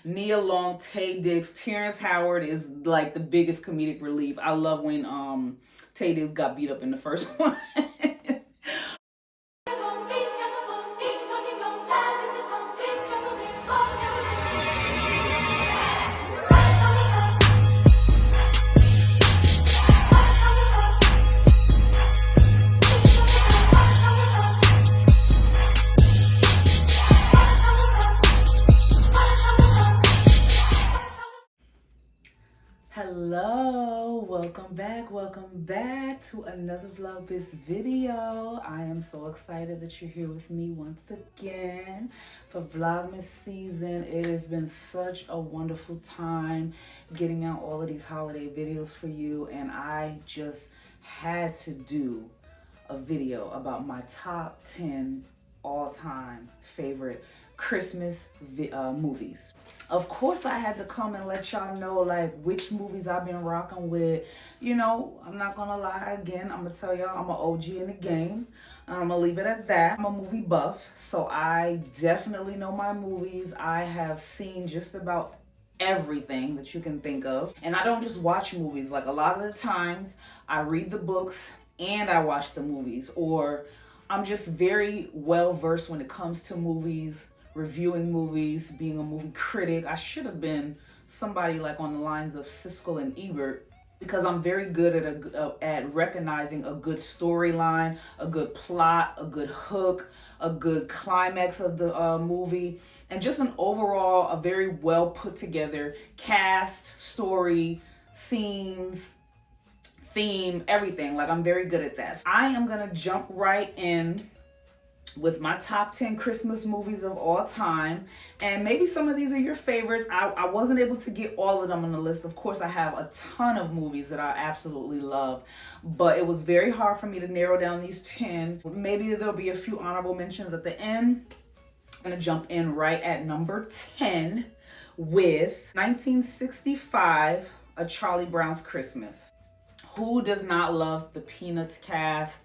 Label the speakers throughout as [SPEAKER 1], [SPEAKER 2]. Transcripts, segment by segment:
[SPEAKER 1] Nia Long, Taye Diggs, Terrence Howard is like the biggest comedic relief. I love when Taye Diggs got beat up in the first one. Hello, welcome back to another Vlogmas video. I am so excited that you're here with me once again for Vlogmas season. It has been such a wonderful time getting out all of these holiday videos for you, and I just had to do a video about my top 10 all-time favorite Christmas movies. Of course, I had to come and let y'all know like which movies I've been rocking with. You know, I'm not gonna lie again. I'm gonna tell y'all I'm an OG in the game. I'm gonna leave it at that. I'm a movie buff, so I definitely know my movies. I have seen just about everything that you can think of. And I don't just watch movies. Like a lot of the times I read the books and I watch the movies, or I'm just very well versed when it comes to movies, reviewing movies, being a movie critic. I should have been somebody like on the lines of Siskel and Ebert, because I'm very good at recognizing a good storyline, a good plot, a good hook, a good climax of the movie, and just an overall, a very well put together cast, story, scenes, theme, everything. Like I'm very good at that. So I am gonna jump right in with my top 10 Christmas movies of all time. And maybe some of these are your favorites. I wasn't able to get all of them on the list. Of course, I have a ton of movies that I absolutely love, but it was very hard for me to narrow down these 10. Maybe there'll be a few honorable mentions at the end. I'm gonna jump in right at number 10 with 1965, A Charlie Brown's Christmas. Who does not love the Peanuts cast?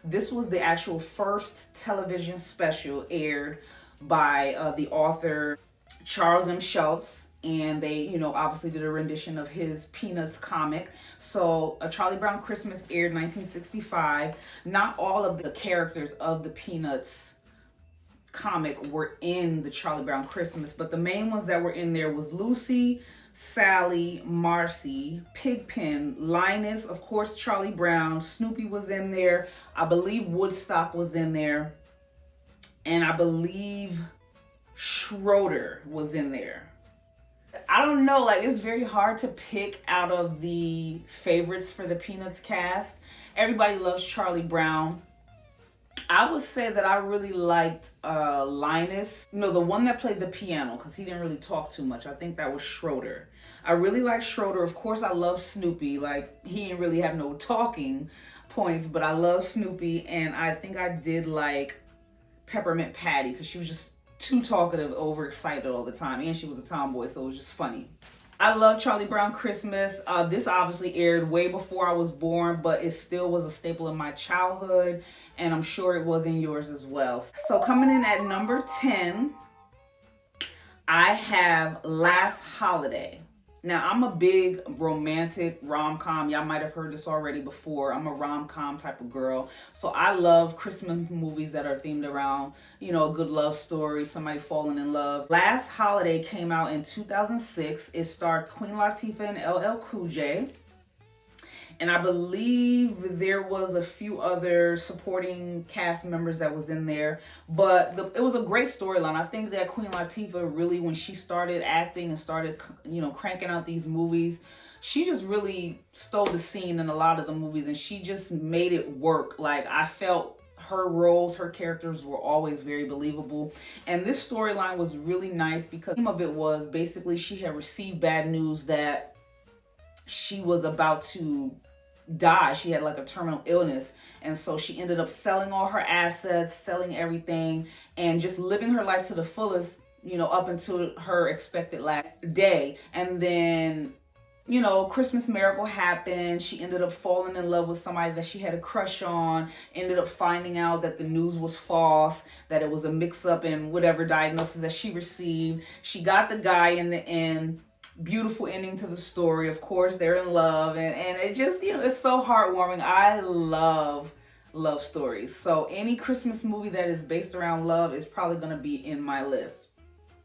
[SPEAKER 1] This was the actual first television special aired by the author Charles M. Schulz, and they, you know, obviously did a rendition of his Peanuts comic. So A Charlie Brown Christmas aired 1965. Not all of the characters of the Peanuts comic were in the Charlie Brown Christmas, but the main ones that were in there was Lucy, Sally, Marcy, Pigpen, Linus, of course, Charlie Brown, Snoopy was in there. I believe Woodstock was in there. And I believe Schroeder was in there. I don't know, like it's very hard to pick out of the favorites for the Peanuts cast. Everybody loves Charlie Brown. I would say that I really liked Linus, you know, the one that played the piano, because he didn't really talk too much. I think that was Schroeder. I really like Schroeder. Of course, I love Snoopy. Like, he didn't really have no talking points, but I love Snoopy. And I think I did like Peppermint Patty, because she was just too talkative, overexcited all the time. And she was a tomboy, so it was just funny. I love Charlie Brown Christmas. This obviously aired way before I was born, but it still was a staple in my childhood, and I'm sure it was in yours as well. So coming in at number 10, I have Last Holiday. Now, I'm a big romantic rom-com. Y'all might have heard this already before. I'm a rom-com type of girl. So I love Christmas movies that are themed around, you know, a good love story, somebody falling in love. Last Holiday came out in 2006. It starred Queen Latifah and LL Cool J. And I believe there was a few other supporting cast members that was in there. But it was a great storyline. I think that Queen Latifah really, when she started acting and started, you know, cranking out these movies, she just really stole the scene in a lot of the movies. And she just made it work. Like, I felt her roles, her characters were always very believable. And this storyline was really nice because the theme of it was basically she had received bad news that she was about to die. She had like a terminal illness, and so she ended up selling all her assets, selling everything, and just living her life to the fullest, you know, up until her expected last day. And then you know, Christmas miracle happened. She ended up falling in love with somebody that she had a crush on, ended up finding out that the news was false, that it was a mix-up in whatever diagnosis that she received. She got the guy in the end. Beautiful ending to the story. Of course, they're in love, and it just, you know, it's so heartwarming. I love stories. So any Christmas movie that is based around love is probably going to be in my list.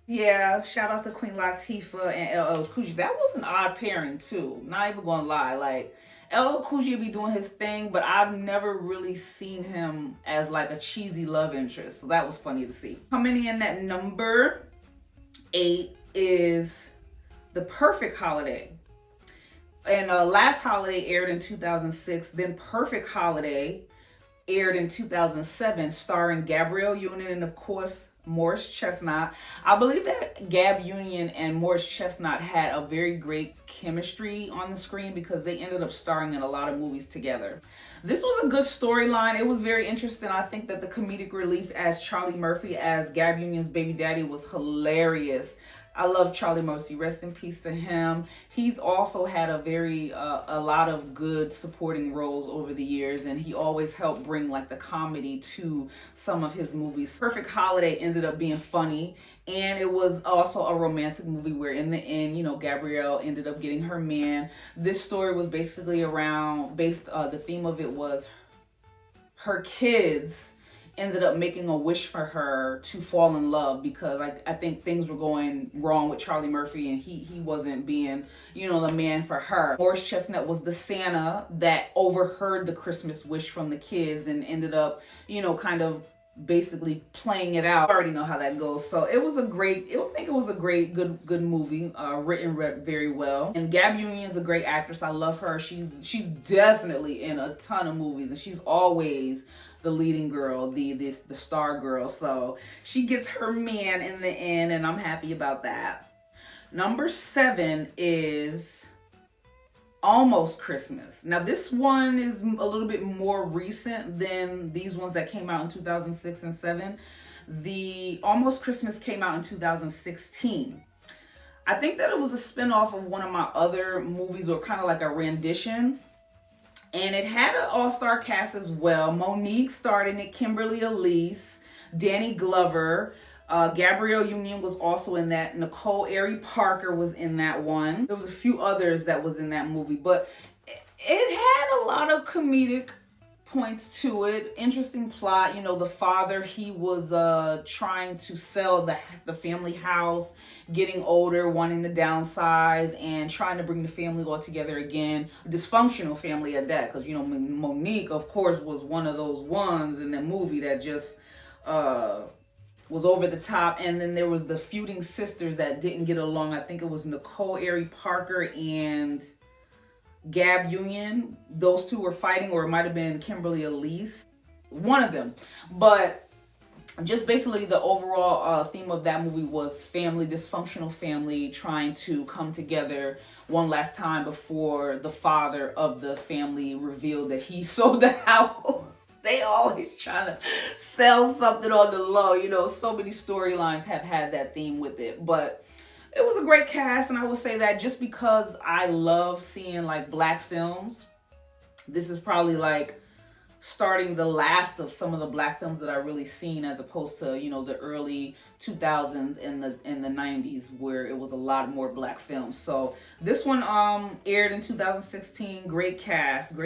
[SPEAKER 1] Yeah, shout out to Queen Latifah and LL Cool J. That was an odd pairing too. Not even gonna lie. Like, LL Cool J be doing his thing, but I've never really seen him as like a cheesy love interest. So that was funny to see. Coming in at number 8 is The Perfect Holiday. And Last Holiday aired in 2006. Then Perfect Holiday aired in 2007, starring Gabrielle Union and, of course, Morris Chestnut. I believe that Gab Union and Morris Chestnut had a very great chemistry on the screen because they ended up starring in a lot of movies together. This was a good storyline. It was very interesting. I think that the comedic relief as Charlie Murphy as Gab Union's baby daddy was hilarious. I love Charlie Murphy. Rest in peace to him. He's also had a lot of good supporting roles over the years, and he always helped bring like the comedy to some of his movies. Perfect Holiday ended up being funny, and it was also a romantic movie where in the end, you know, Gabrielle ended up getting her man. This story was basically the theme of it was her kids ended up making a wish for her to fall in love because I think things were going wrong with Charlie Murphy and he wasn't being, you know, the man for her. Morris Chestnut was the Santa that overheard the Christmas wish from the kids and ended up, you know, kind of basically playing it out. I already know how that goes. So it was a great, good movie, written very well. And Gab Union is a great actress. I love her. She's definitely in a ton of movies, and she's always the leading girl, the star girl. So she gets her man in the end, and I'm happy about that. Number 7 is Almost Christmas. Now this one is a little bit more recent than these ones that came out in 2006 and 7. The Almost Christmas came out in 2016. I think that it was a spinoff of one of my other movies, or kind of like a rendition. And it had an all-star cast as well. Monique starred in it, Kimberly Elise, Danny Glover, Gabrielle Union was also in that. Nicole Ari Parker was in that one. There was a few others that was in that movie, but it had a lot of comedic points to it. Interesting plot. You know, the father, he was trying to sell the family house, getting older, wanting to downsize, and trying to bring the family all together again. A dysfunctional family at that, because, you know, Monique, of course, was one of those ones in the movie that just was over the top. And then there was the feuding sisters that didn't get along. I think it was Nicole Ari Parker and Gab Union. Those two were fighting, or it might have been Kimberly Elise, one of them. But just basically the overall theme of that movie was family, dysfunctional family trying to come together one last time before the father of the family revealed that he sold the house. They always trying to sell something on the low. You know, so many storylines have had that theme with it. But it was a great cast, and I will say that just because I love seeing like Black films, this is probably like starting the last of some of the Black films that I really seen, as opposed to, you know, the early 2000s and the 90s where it was a lot more Black films. So this one aired in 2016. Great cast.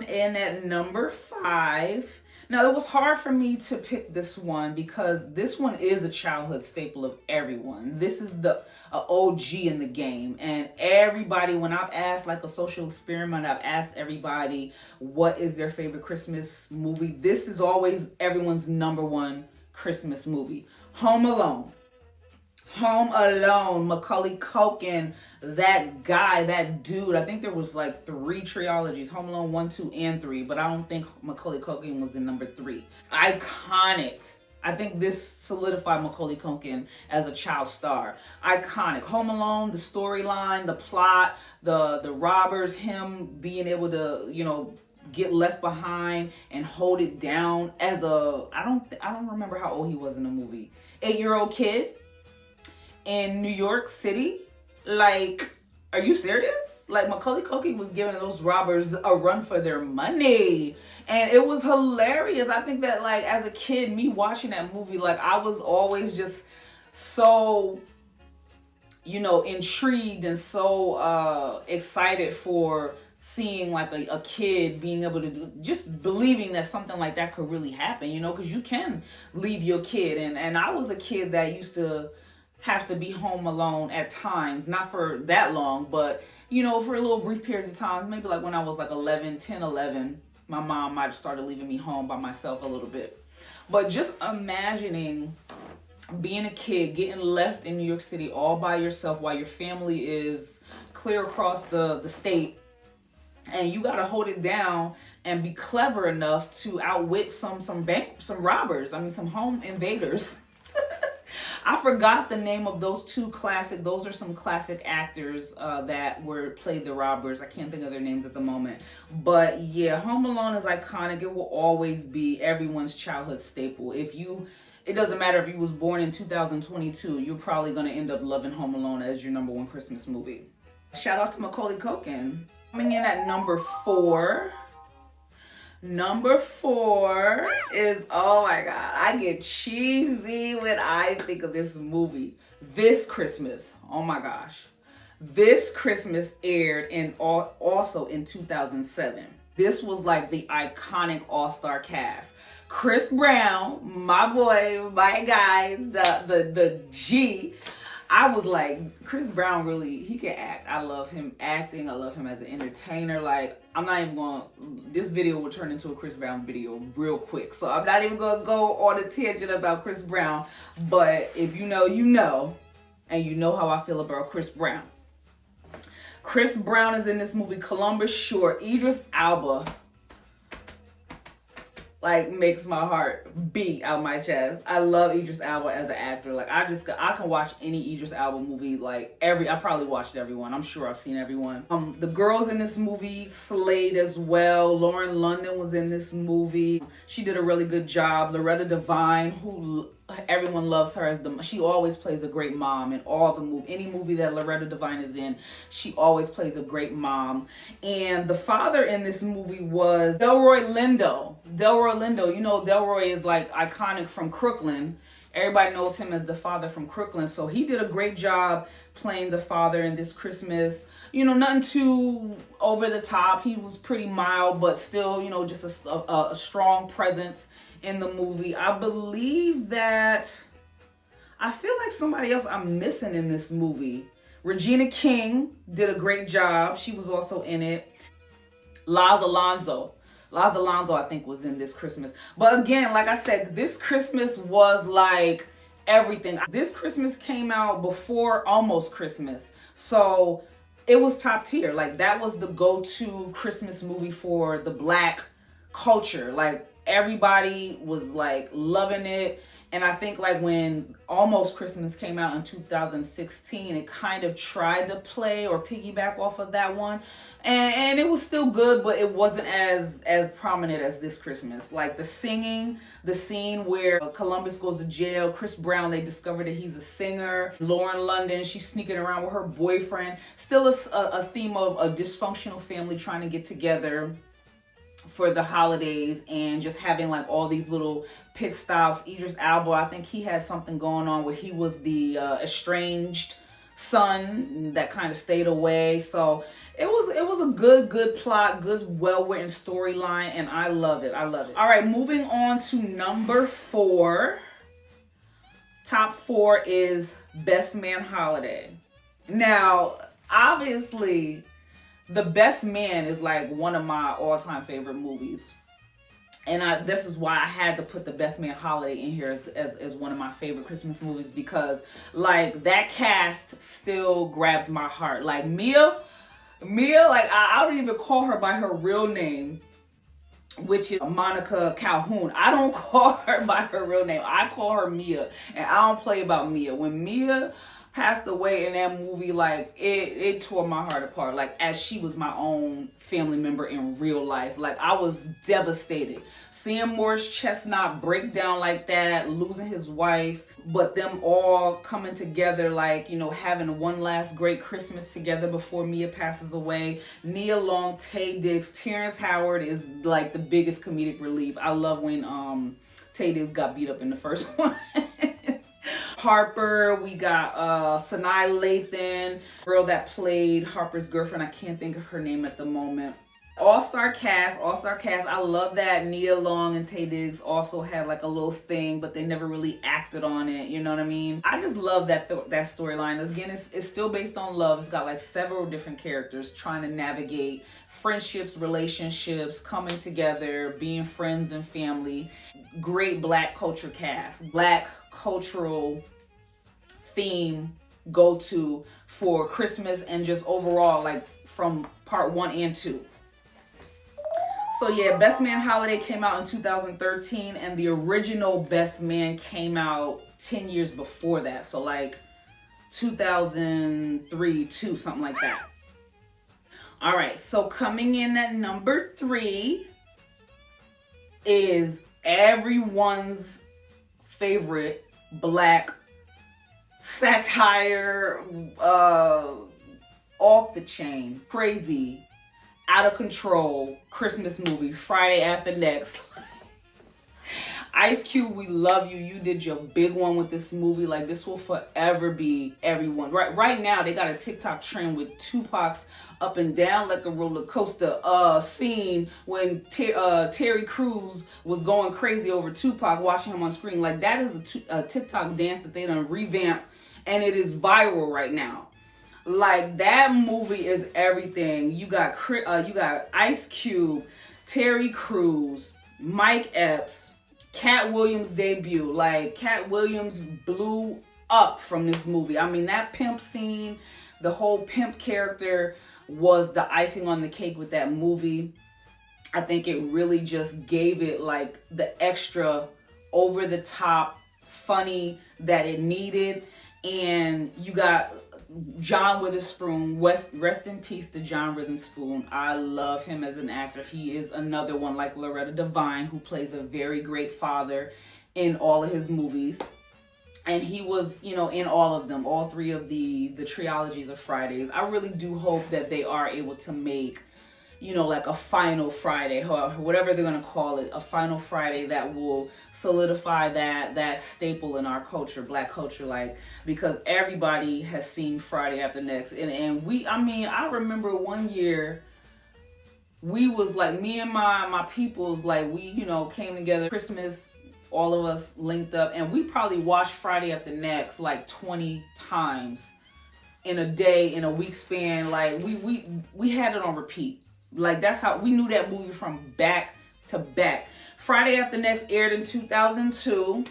[SPEAKER 1] And at number 5, now it was hard for me to pick this one because this one is a childhood staple of everyone. This is the OG in the game, and everybody, when I've asked like a social experiment, I've asked everybody what is their favorite Christmas movie. This is always everyone's number one Christmas movie. Home Alone. Macaulay Culkin, that guy, that dude. I think there was like 3 trilogies, Home Alone 1, 2, and 3, but I don't think Macaulay Culkin was in number 3. Iconic. I think this solidified Macaulay Culkin as a child star. Iconic. Home Alone, the storyline, the plot, the robbers, him being able to, you know, get left behind and hold it down as I don't remember how old he was in the movie. 8-year-old kid in New York City. Like, Are you serious? Like, Macaulay Culkin was giving those robbers a run for their money. And it was hilarious. I think that, like, as a kid, me watching that movie, like, I was always just so, you know, intrigued and so excited for seeing, like, a kid being able to just believing that something like that could really happen, you know, because you can leave your kid. And I was a kid that used to have to be home alone at times, not for that long, but, you know, for a little brief periods of times, maybe like when I was like 11, my mom might have started leaving me home by myself a little bit. But just imagining being a kid, getting left in New York City all by yourself while your family is clear across the state, and you got to hold it down and be clever enough to outwit some robbers. I mean, some home invaders. I forgot the name of those those are some classic actors that played the robbers. I can't think of their names at the moment. But yeah, Home Alone is iconic. It will always be everyone's childhood staple. It doesn't matter if you was born in 2022, you're probably going to end up loving Home Alone as your #1 Christmas movie. Shout out to Macaulay Culkin. Coming in at number 4. Number 4 is, oh my God, I get cheesy when I think of this movie. This Christmas, oh my gosh. This Christmas aired also in 2007. This was like the iconic all-star cast. Chris Brown, my boy, my guy, the G. I was like, Chris Brown really, he can act. I love him acting. I love him as an entertainer. Like, I'm not even going, this video will turn into a Chris Brown video real quick. So I'm not even going to go on a tangent about Chris Brown. But if you know, you know. And you know how I feel about Chris Brown. Chris Brown is in this movie, Columbus Short. Idris Elba, like, makes my heart beat out my chest. I love Idris Elba as an actor. Like, I can watch any Idris Elba movie. Like, I probably watched everyone. I'm sure I've seen everyone. The girls in this movie slayed as well. Lauren London was in this movie. She did a really good job. Loretta Devine, who everyone loves her as she always plays a great mom in all the movie. Any movie that Loretta Devine is in, she always plays a great mom. And the father in this movie was Delroy Lindo. Delroy Lindo, you know, Delroy is like iconic from Crooklyn. Everybody knows him as the father from Crooklyn. So he did a great job playing the father in this Christmas. You know, nothing too over the top. He was pretty mild, but still, you know, just a strong presence in the movie. I believe that, I feel like somebody else I'm missing in this movie. Regina King did a great job. She was also in it. Laz Alonso, I think, was in this Christmas. But again, like I said, this Christmas was like everything. This Christmas came out before Almost Christmas. So it was top tier. Like, that was the go-to Christmas movie for the Black culture. Like, everybody was like loving it. And I think like when Almost Christmas came out in 2016, it kind of tried to play or piggyback off of that one. And it was still good, but it wasn't as prominent as this Christmas. Like the singing, the scene where Columbus goes to jail, Chris Brown, they discover that he's a singer. Lauren London, she's sneaking around with her boyfriend. Still a theme of a dysfunctional family trying to get together for the holidays and just having like all these little pit stops. Idris Elba, I think he had something going on where he was the estranged son that kind of stayed away. So it was a good plot, good well-written storyline, and I love it. I love it. All right, moving on to number 4. Top 4 is Best Man Holiday. Now, obviously, The Best Man is like one of my all-time favorite movies. And this is why I had to put The Best Man Holiday in here as one of my favorite Christmas movies, because like that cast still grabs my heart. Like Mia, like I don't even call her by her real name, which is Monica Calhoun. I don't call her by her real name. I call her Mia, and I don't play about Mia. When Mia passed away in that movie, like it tore my heart apart. Like, as she was my own family member in real life. Like, I was devastated seeing Morris Chestnut break down like that, losing his wife, but them all coming together, like, you know, having one last great Christmas together before Mia passes away. Nia Long, Taye Diggs, Terrence Howard is like the biggest comedic relief. I love when Taye Diggs got beat up in the first one. Harper, we got Sanaa Lathan, girl that played Harper's girlfriend. I can't think of her name at the moment. All-star cast. I love that Nia Long and Taye Diggs also had like a little thing, but they never really acted on it. You know what I mean? I just love that storyline. Again, it's still based on love. It's got like several different characters trying to navigate friendships, relationships, coming together, being friends and family. Great Black culture cast. Black cultural theme go-to for Christmas and just overall, like from part 1 and 2. So yeah, Best Man Holiday came out in 2013, and the original Best Man came out 10 years before that. So like 2003, 2, something like that. All right, so coming in at number 3 is everyone's favorite Black satire, off the chain, crazy, out of control Christmas movie, Friday After Next. Ice Cube, we love you. You did your big one with this movie. Like, this will forever be everyone. Right now, they got a TikTok trend with Tupac's up and down like a roller coaster scene when Terry Crews was going crazy over Tupac, watching him on screen. Like, that is a TikTok dance that they done revamped, and it is viral right now. Like, that movie is everything. You got Ice Cube, Terry Crews, Mike Epps, Cat Williams' debut. Like, Cat Williams blew up from this movie. I mean, that pimp scene, the whole pimp character was the icing on the cake with that movie. I think it really just gave it like the extra over the top funny that it needed. And you got John Witherspoon. Rest in peace to John Witherspoon. I love him as an actor. He is another one like Loretta Devine, who plays a very great father in all of his movies. And he was, you know, in all of them, all 3 of the trilogies of Fridays. I really do hope that they are able to make, you know, like a final Friday, or whatever they're going to call it, a final Friday that will solidify that staple in our culture, Black culture, like, because everybody has seen Friday After Next. And I remember one year we was like, me and my peoples, like, we, you know, came together Christmas, all of us linked up, and we probably watched Friday After Next like 20 times in a day, in a week span. Like, we had it on repeat. Like, that's how we knew that movie from back to back. Friday After Next aired in 2002.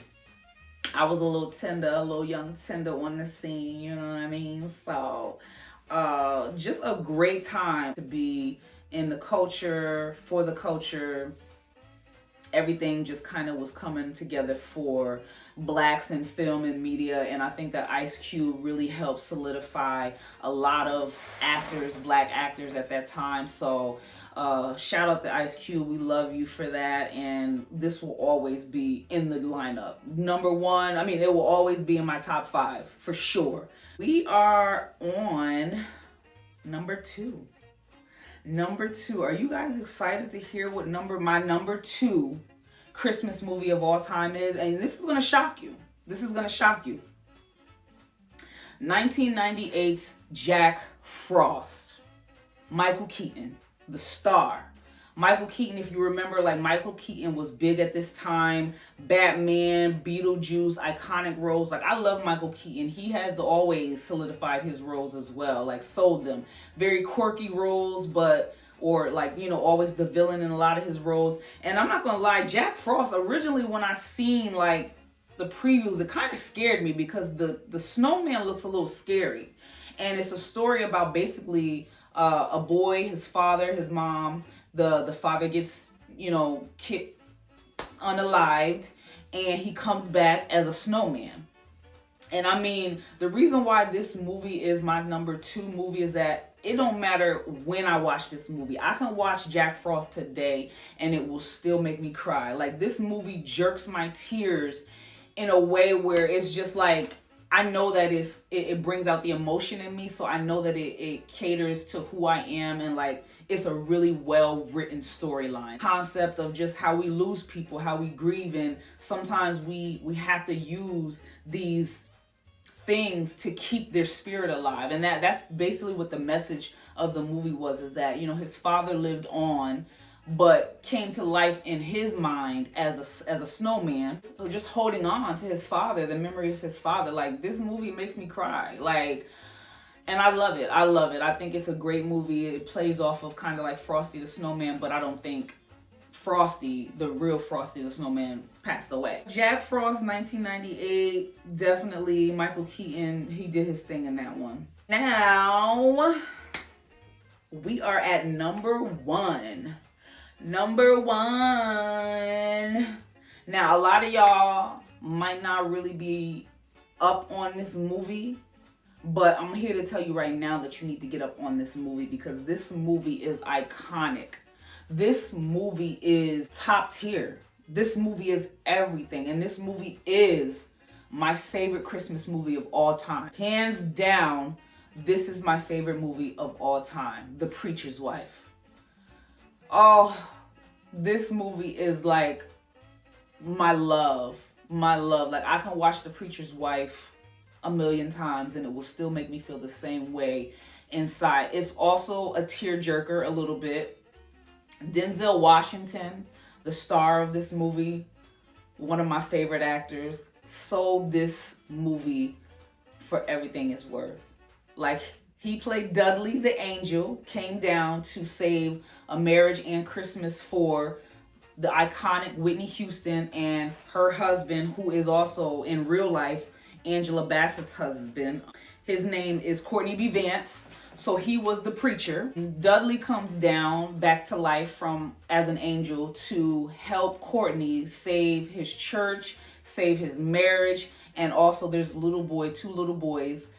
[SPEAKER 1] I was a little young tender on the scene, you know what I mean? So, just a great time to be in the culture, for the culture. Everything just kind of was coming together for Blacks in film and media, and I think that Ice Cube really helped solidify a lot of actors, Black actors at that time. So shout out to Ice Cube. We love you for that, and this will always be in the lineup. Number 1, I mean, it will always be in my top 5 for sure. We are on number 2. Number 2. Are you guys excited to hear what my number 2 Christmas movie of all time is? And this is going to shock you. 1998's Jack Frost. Michael Keaton, the star. Michael Keaton, if you remember, like, Michael Keaton was big at this time. Batman, Beetlejuice, iconic roles. Like, I love Michael Keaton. He has always solidified his roles as well, like, sold them. Very quirky roles, or like, you know, always the villain in a lot of his roles. And I'm not gonna lie, Jack Frost, originally when I seen like the previews, it kind of scared me because the snowman looks a little scary. And it's a story about basically a boy, his father, his mom. The father gets, you know, unalived, and he comes back as a snowman. And I mean, the reason why this movie is my number 2 movie is that it don't matter when I watch this movie. I can watch Jack Frost today and it will still make me cry. Like, this movie jerks my tears in a way where it's just like, I know that it brings out the emotion in me. So I know that it caters to who I am, and like, it's a really well written storyline. Concept of just how we lose people, how we grieve, and sometimes we have to use these things to keep their spirit alive. And that's basically what the message of the movie was, is that, you know, his father lived on but came to life in his mind as a snowman. So just holding on to his father, the memory of his father. Like, this movie makes me cry. Like, and I love it. I love it. I think it's a great movie. It plays off of kind of like Frosty the Snowman, but I don't think Frosty, the real Frosty the Snowman, passed away. Jack Frost, 1998, definitely Michael Keaton, he did his thing in that one. Now, we are at number 1. Number 1. Now, a lot of y'all might not really be up on this movie, but I'm here to tell you right now that you need to get up on this movie, because this movie is iconic. This movie is top tier. This movie is everything. And this movie is my favorite Christmas movie of all time. Hands down, this is my favorite movie of all time. The Preacher's Wife. Oh, this movie is like my love. My love. Like, I can watch The Preacher's Wife a million times and it will still make me feel the same way inside. It's also a tearjerker a little bit. Denzel Washington, the star of this movie, one of my favorite actors, sold this movie for everything it's worth. Like, he played Dudley the angel, came down to save a marriage and Christmas for the iconic Whitney Houston and her husband, who is also in real life Angela Bassett's husband. His name is Courtney B. Vance. So he was the preacher. Dudley comes down back to life as an angel to help Courtney save his church, save his marriage, and also there's two little boys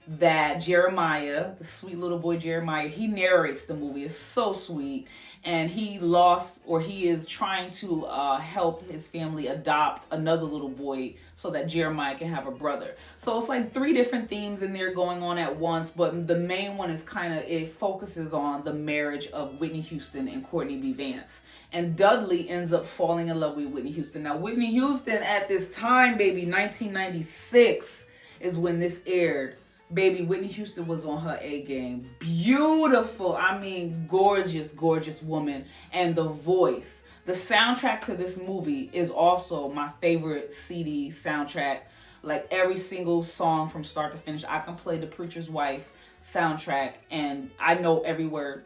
[SPEAKER 1] that Jeremiah, the sweet little boy Jeremiah, he narrates the movie. It's so sweet. And he is trying to help his family adopt another little boy so that Jeremiah can have a brother. So it's like 3 different themes in there going on at once, but the main one is it focuses on the marriage of Whitney Houston and Courtney B. Vance. And Dudley ends up falling in love with Whitney Houston. Now, Whitney Houston at this time, baby, 1996 is when this aired. Baby, Whitney Houston was on her A game. Beautiful. I mean, gorgeous, gorgeous woman. And the voice. The soundtrack to this movie is also my favorite CD soundtrack. Like, every single song from start to finish. I can play The Preacher's Wife soundtrack and I know every word.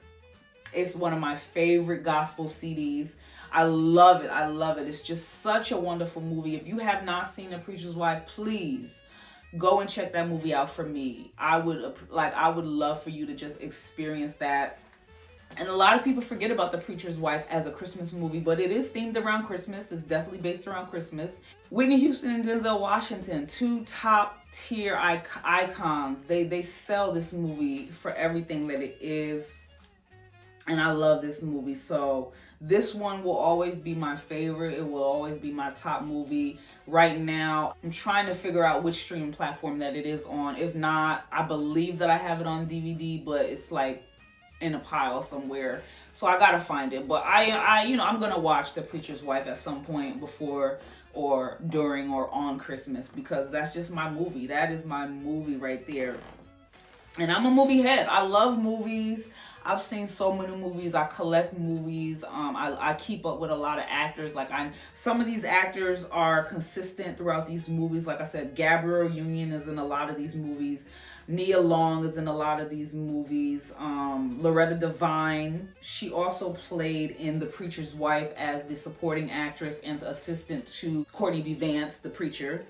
[SPEAKER 1] It's one of my favorite gospel CDs. I love it. I love it. It's just such a wonderful movie. If you have not seen The Preacher's Wife, please go and check that movie out for me. I would love for you to just experience that. And a lot of people forget about The Preacher's Wife as a Christmas movie, but it is themed around Christmas. It's definitely based around Christmas. Whitney Houston and Denzel Washington, 2 top tier icons. They sell this movie for everything that it is. And I love this movie. So this one will always be my favorite. It will always be my top movie. Right now, I'm trying to figure out which streaming platform that it is on. If not, I believe that I have it on DVD, but it's like in a pile somewhere. So I gotta find it. But I'm gonna watch The Preacher's Wife at some point before or during or on Christmas, because that's just my movie. That is my movie right there. And I'm a movie head. I love movies. I've seen so many movies. I collect movies. I keep up with a lot of actors. Some of these actors are consistent throughout these movies. Like I said, Gabrielle Union is in a lot of these movies. Nia Long is in a lot of these movies. Loretta Devine, she also played in The Preacher's Wife as the supporting actress and assistant to Courtney B. Vance, the preacher.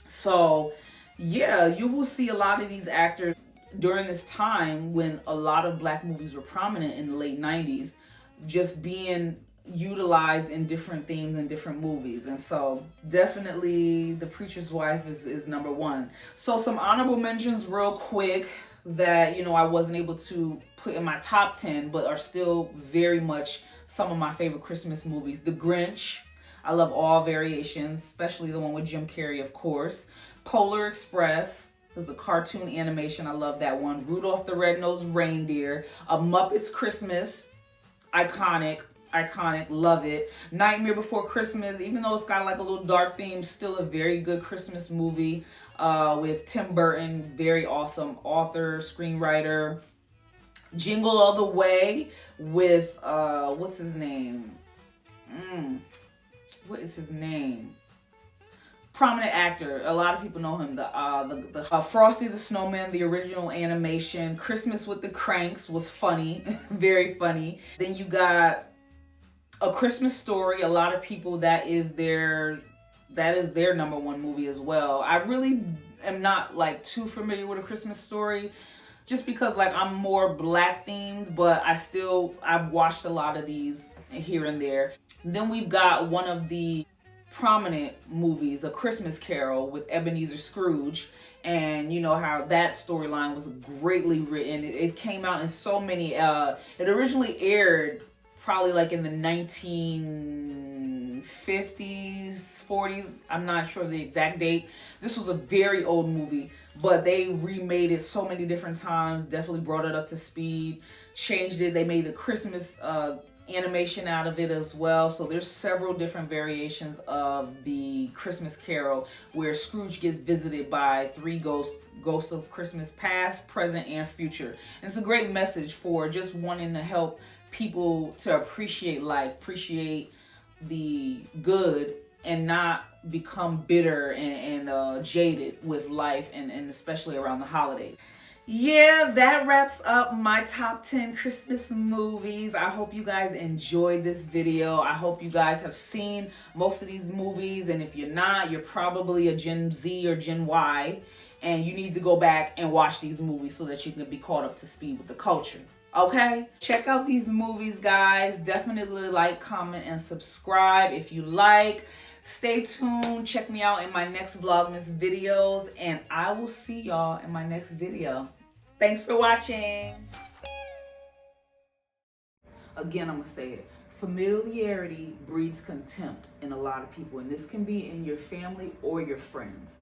[SPEAKER 1] So yeah, you will see a lot of these actors during this time when a lot of black movies were prominent in the late 90s, just being utilized in different themes and different movies. And so definitely The Preacher's Wife is number one. So some honorable mentions real quick that, you know, I wasn't able to put in my top 10, but are still very much some of my favorite Christmas movies. The Grinch. I love all variations, especially the one with Jim Carrey, of course. Polar Express is a cartoon animation. I love that one. Rudolph the Red-Nosed Reindeer. A Muppets Christmas. Iconic, love it. Nightmare Before Christmas, even though it's got like a little dark theme, still a very good Christmas movie with Tim Burton, very awesome author, screenwriter. Jingle All the Way with, what's his name? What is his name? Prominent actor. A lot of people know him. The Frosty the Snowman, the original animation. Christmas with the Cranks was funny, very funny. Then you got A Christmas Story. A lot of people, that is their number one movie as well. I really am not like too familiar with A Christmas Story, just because like I'm more Black themed, but I've watched a lot of these here and there. Then we've got one of the prominent movies, A Christmas Carol with Ebenezer Scrooge, and you know how that storyline was greatly written. It came out in so many, it originally aired probably like in the 1950s, 40s. I'm not sure the exact date. This was a very old movie, but they remade it so many different times, definitely brought it up to speed, changed it. They made a Christmas animation out of it as well. So there's several different variations of the Christmas Carol where Scrooge gets visited by three ghosts of Christmas past, present, and future. And it's a great message for just wanting to help people to appreciate life, appreciate the good, and not become bitter and jaded with life, and especially around the holidays. Yeah, that wraps up my top 10 Christmas movies. I hope you guys enjoyed this video. I hope you guys have seen most of these movies, and if you're not, you're probably a Gen Z or Gen Y, and you need to go back and watch these movies so that you can be caught up to speed with the culture. Okay? Check out these movies, guys. Definitely like, comment, and subscribe if you like. Stay tuned. Check me out in my next Vlogmas videos, and I will see y'all in my next video. Thanks for watching. Again, I'm going to say it. Familiarity breeds contempt in a lot of people, and this can be in your family or your friends.